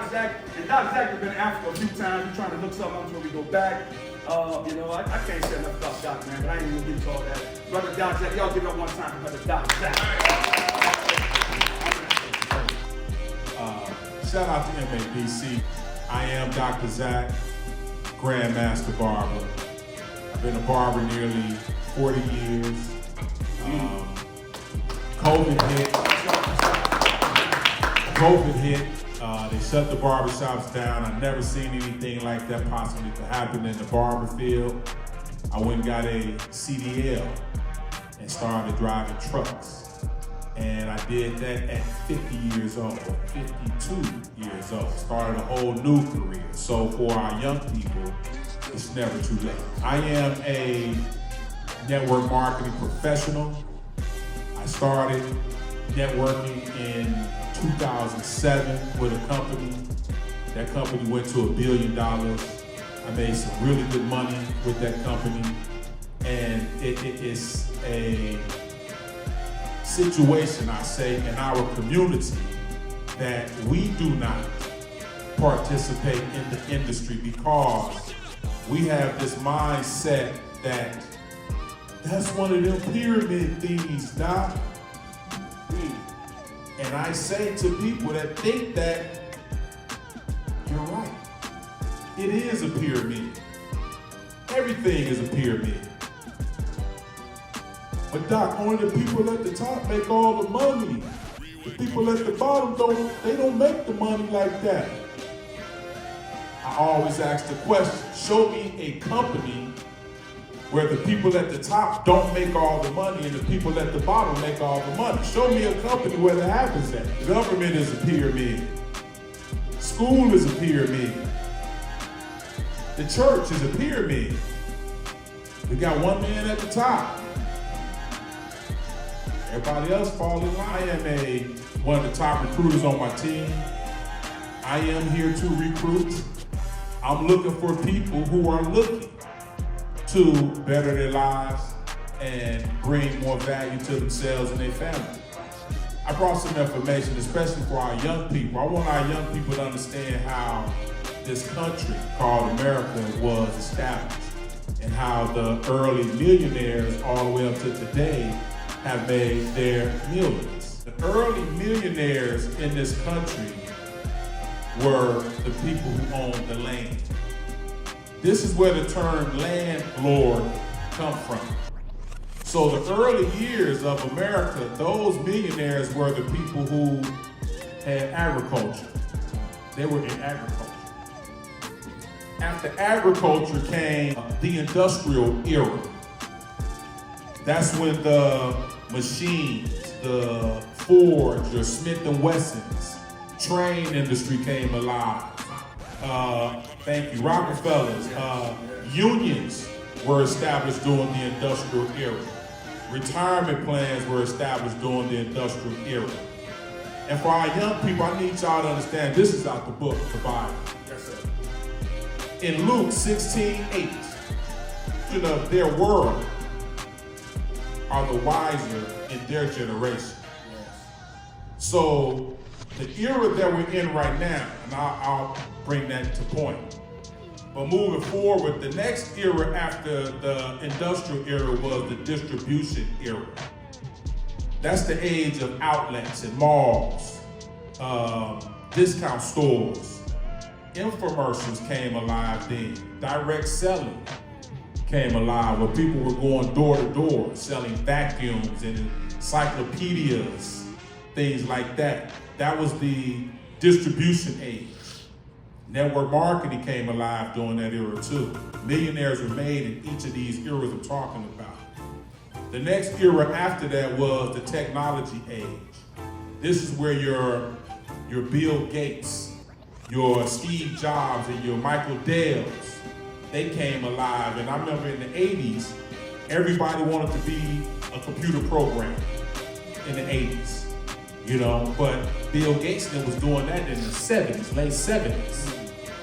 Dr. Zach. And Dr. Zach has been in Africa a few times. We're trying to look something up until we go back. You know, I can't say enough about Doc, man, but I ain't even gonna get into all that. Brother Dr. Zach, y'all give it up one time for Brother Dr. Zach. Shout out to MABC. I am Dr. Zach, Grandmaster Barber. I've been a barber nearly 40 years. COVID hit. They shut the barbershops down. I've never seen anything like that possibly to happen in the barber field. I went and got a CDL and started driving trucks. And I did that at 50 years old, 52 years old. Started a whole new career. So for our young people, it's never too late. I am a network marketing professional. I started networking in 2007 with a company. That company went to $1 billion. I made some really good money with that company. And it is a situation, I say, in our community that we do not participate in the industry because we have this mindset that that's one of them pyramid things, Doc. And I say to people that think that, you're right. It is a pyramid. Everything is a pyramid. But Doc, only the people at the top make all the money. The people at the bottom don't make the money like that. I always ask the question, show me a company where the people at the top don't make all the money and the people at the bottom make all the money. Show me a company where that happens at. Government is a pyramid. School is a pyramid. The church is a pyramid. We got one man at the top. Everybody else fall in line. I am one of the top recruiters on my team. I am here to recruit. I'm looking for people who are looking to better their lives and bring more value to themselves and their family. I brought some information, especially for our young people. I want our young people to understand how this country called America was established and how the early millionaires all the way up to today have made their millions. The early millionaires in this country were the people who owned the land. This is where the term landlord comes from. So the early years of America, those millionaires were the people who had agriculture. They were in agriculture. After agriculture came the industrial era. That's when the machines, the Fords, your Smith & Wessons, train industry came alive. Thank you, Rockefellers. Unions were established during the industrial era. Retirement plans were established during the industrial era. And for our young people, I need y'all to understand, this is out the book, the Bible. Yes, sir. In Luke 16:8, of their world are the wiser in their generation. So the era that we're in right now, and I'll bring that to point. But moving forward, the next era after the industrial era was the distribution era. That's the age of outlets and malls, discount stores. Infomercials came alive then. Direct selling came alive where people were going door to door, selling vacuums and encyclopedias, things like that. That was the distribution age. Network marketing came alive during that era too. Millionaires were made in each of these eras I'm talking about. The next era after that was the technology age. This is where your Bill Gates, your Steve Jobs, and your Michael Dells, they came alive. And I remember in the 80s, everybody wanted to be a computer programmer in the 80s, you know, but Bill Gates was doing that in the 70s, late 70s.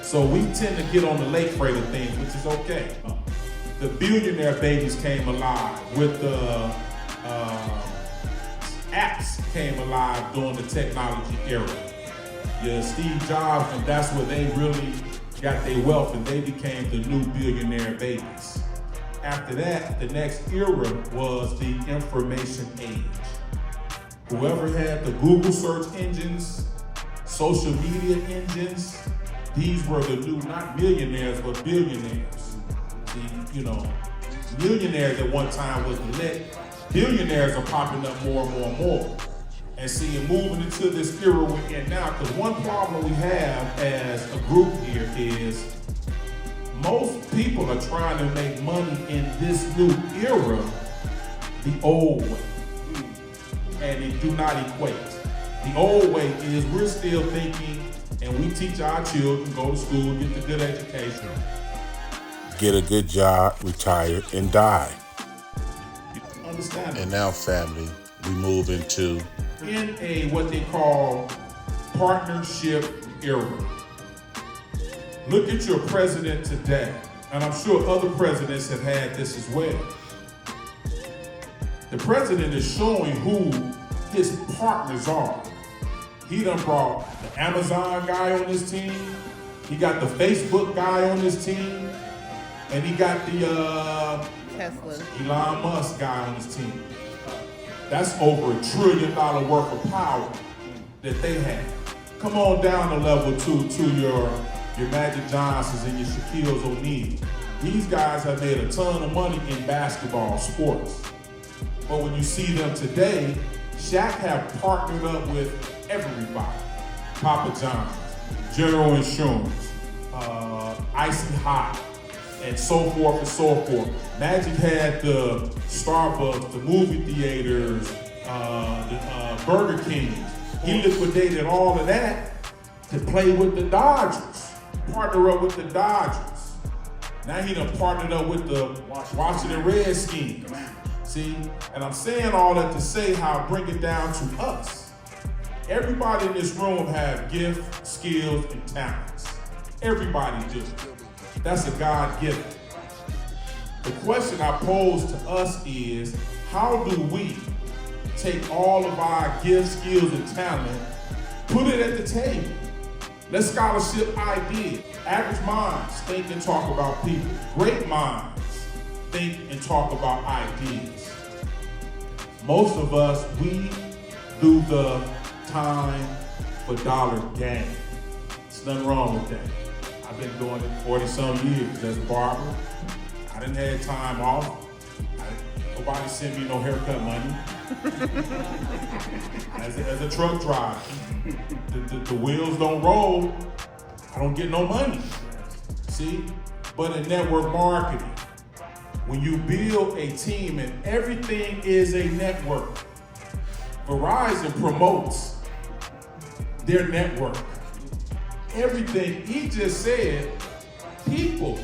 So we tend to get on the late freight of things, which is okay. The billionaire babies came alive with the apps came alive during the technology era. your Steve Jobs, and that's where they really got their wealth, and they became the new billionaire babies. After that, the next era was the information age. Whoever had the Google search engines, social media engines, these were the new, not millionaires, but billionaires. See, millionaires at one time was the lick. Billionaires are popping up more and more and more. And see, moving into this era we're in now, because one problem we have as a group here is most people are trying to make money in this new era the old way. And they do not equate. The old way is we're still thinking, and we teach our children, go to school, get the good education. Get a good job, retire, and die. Understand? And now, family, we move into in a what they call partnership era. Look at your president today, and I'm sure other presidents have had this as well. The president is showing who his partners are. He done brought the Amazon guy on his team, he got the Facebook guy on his team, and he got the Tesla Elon Musk guy on his team. That's over $1 trillion worth of power that they have. Come on down to level 2 to your Magic Johnsons and your Shaquille O'Neal. These guys have made a ton of money in basketball sports. But when you see them today, Shaq have partnered up with everybody. Papa John's, General Insurance, Icy Hot, and so forth and so forth. Magic had the Starbucks, the movie theaters, the Burger Kings. He liquidated all of that to play with the Dodgers, partner up with the Dodgers. Now he done partnered up with the Washington Redskins. See, and I'm saying all that to say how bring it down to us. Everybody in this room have gifts, skills, and talents. Everybody do. That's a God given. The question I pose to us is, how do we take all of our gifts, skills, and talent, put it at the table? Let's scholarship ideas. Average minds think and talk about people. Great minds think and talk about ideas. Most of us, we do the time for dollar game. There's nothing wrong with that. I've been doing it 40-some years as a barber. I didn't have time off. Nobody sent me no haircut money. As a truck driver, the wheels don't roll. I don't get no money. See? But in network marketing, when you build a team and everything is a network, Verizon promotes their network. Everything he just said, people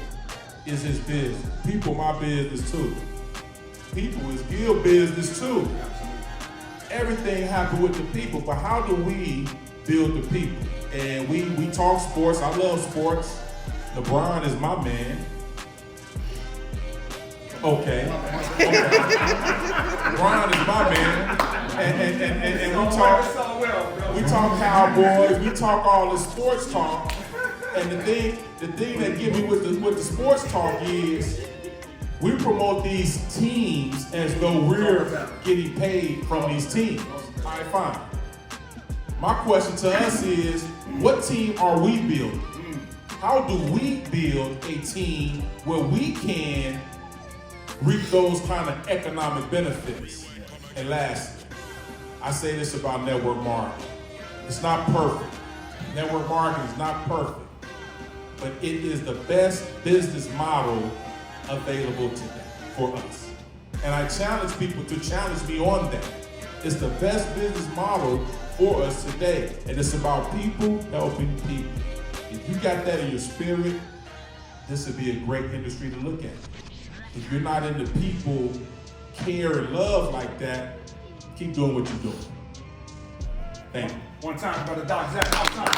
is his business. People my business too. People is Gil business too. Everything happens with the people, but how do we build the people? And we talk sports. I love sports. LeBron is my man. Okay. LeBron is my man. And we talk Cowboys, we talk all the sports talk. And the thing that get me with the sports talk is we promote these teams as though we're getting paid from these teams. All right, fine. My question to us is, what team are we building? How do we build a team where we can reap those kind of economic benefits? And lastly, I say this about network marketing. It's not perfect. Network marketing is not perfect, but it is the best business model available today for us. And I challenge people to challenge me on that. It's the best business model for us today. And it's about people helping people. If you got that in your spirit, this would be a great industry to look at. If you're not into people, care, and love like that, keep doing what you're doing. Thank you. One time, brother Doc Zach, outside.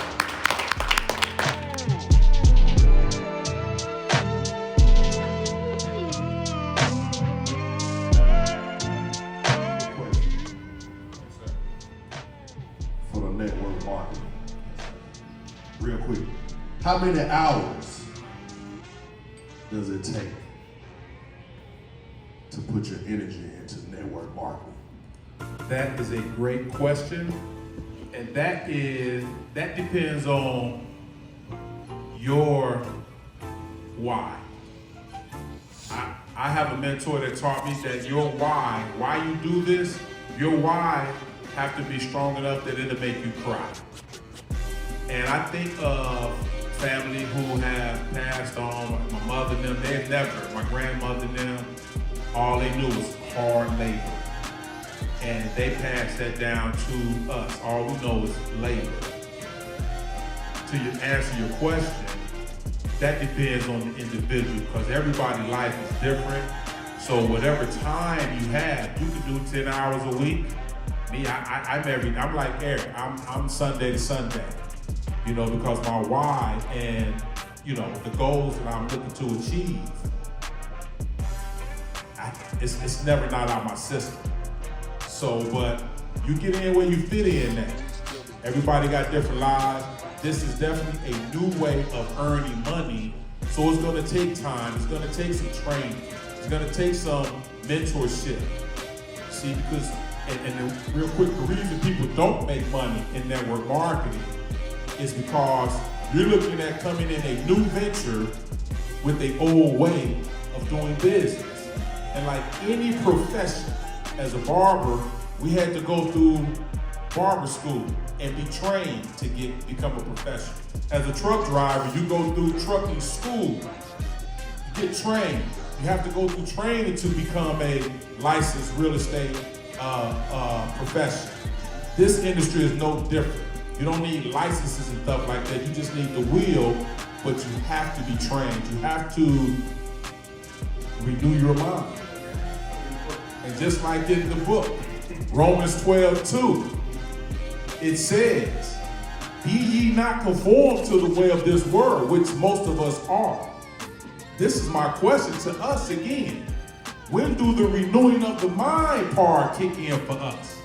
For the network marketing. How many hours does it take to put your energy into network marketing? That is a great question, and that depends on your why. I have a mentor that taught me that your why you do this, your why have to be strong enough that it'll make you cry. And I think of family who have passed on, my mother and them, my grandmother and them, all they knew was hard labor. And they passed that down to us. All we know is labor. To answer your question, that depends on the individual because everybody's life is different. So whatever time you have, you can do 10 hours a week. Me, I'm like Eric, I'm Sunday to Sunday. You know, because my why and, you know, the goals that I'm looking to achieve, it's never not out of my system. So, but you get in where you fit in now. Everybody got different lives. This is definitely a new way of earning money. So it's gonna take time, it's gonna take some training, it's gonna take some mentorship. See, because, and real quick, the reason people don't make money in network marketing is because you're looking at coming in a new venture with an old way of doing business. And like any profession, as a barber, we had to go through barber school and be trained to become a professional. As a truck driver, you go through trucking school, you get trained. You have to go through training to become a licensed real estate professional. This industry is no different. You don't need licenses and stuff like that. You just need the will, but you have to be trained. You have to renew your mind. And just like in the book, Romans 12:2, it says, be ye not conformed to the way of this world, which most of us are. This is my question to us again. When do the renewing of the mind part kick in for us?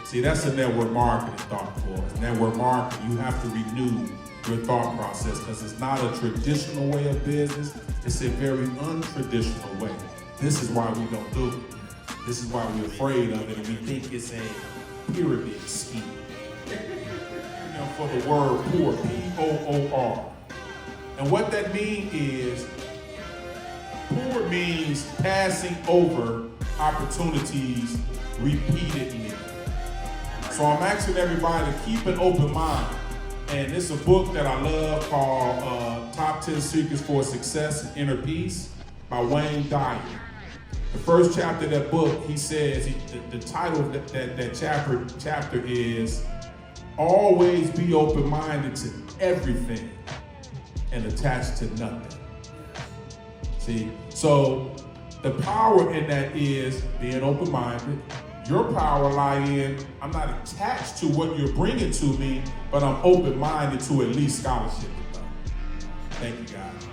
See, that's a network marketing thought for us. Network marketing, you have to renew your thought process because it's not a traditional way of business. It's a very untraditional way. This is why we don't do it. This is why we're afraid of it and we think it's a pyramid scheme. You know, for the word poor, P-O-O-R. And what that means is, poor means passing over opportunities repeatedly. So I'm asking everybody to keep an open mind. And it's a book that I love called Top 10 Secrets for Success and Inner Peace by Wayne Dyer. The first chapter of that book, he says, the title of that chapter is, Always Be Open-Minded to Everything and Attached to Nothing. See, so the power in that is being open-minded. Your power lies in, I'm not attached to what you're bringing to me, but I'm open-minded to at least scholarship. Thank you, guys.